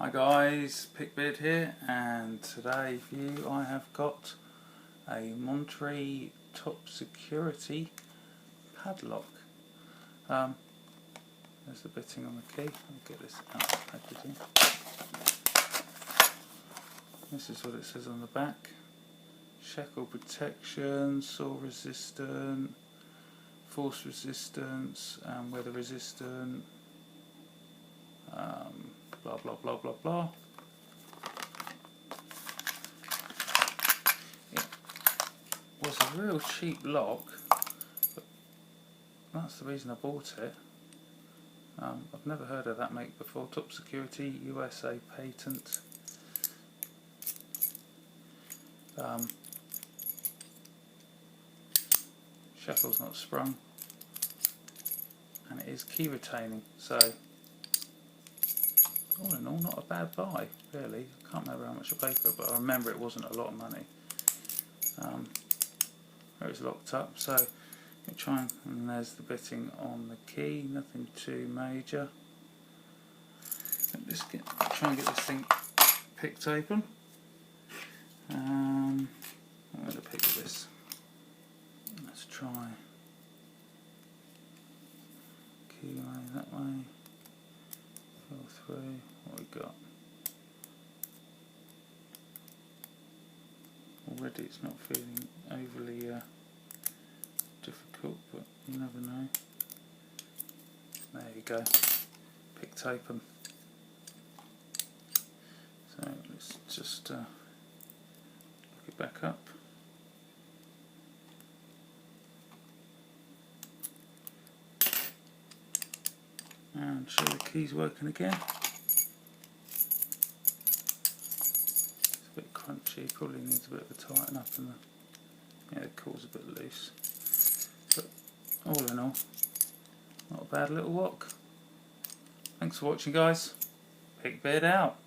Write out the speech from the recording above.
Hi guys, Pickbeard here, and today for you I have got a Montery top security padlock. There's the bitting on the key. I'll get this out of the packaging. This is what it says on the back. Shackle protection, saw resistant, force resistance, weather resistant, blah blah blah blah blah. It was a real cheap lock, but that's the reason I bought it. I've never heard of that make before. Top security, USA patent. Shackle's not sprung, and it is key retaining, so all in all not a bad buy really. I can't remember how much I paid for it, but I remember it wasn't a lot of money. It was locked up, so we'll try and there's the bitting on the key, nothing too major. Let's try and get this thing picked open. I'm going to pick this. Let's try key way that way, fill through. What we got? Already it's not feeling overly difficult, but you never know. There you go, picked open. So let's just look it back up. And show the keys working again. It's a bit crunchy, probably needs a bit of a tighten up, and the cord's a bit loose. But all in all, not a bad little lock. Thanks for watching guys. Pickbeard out.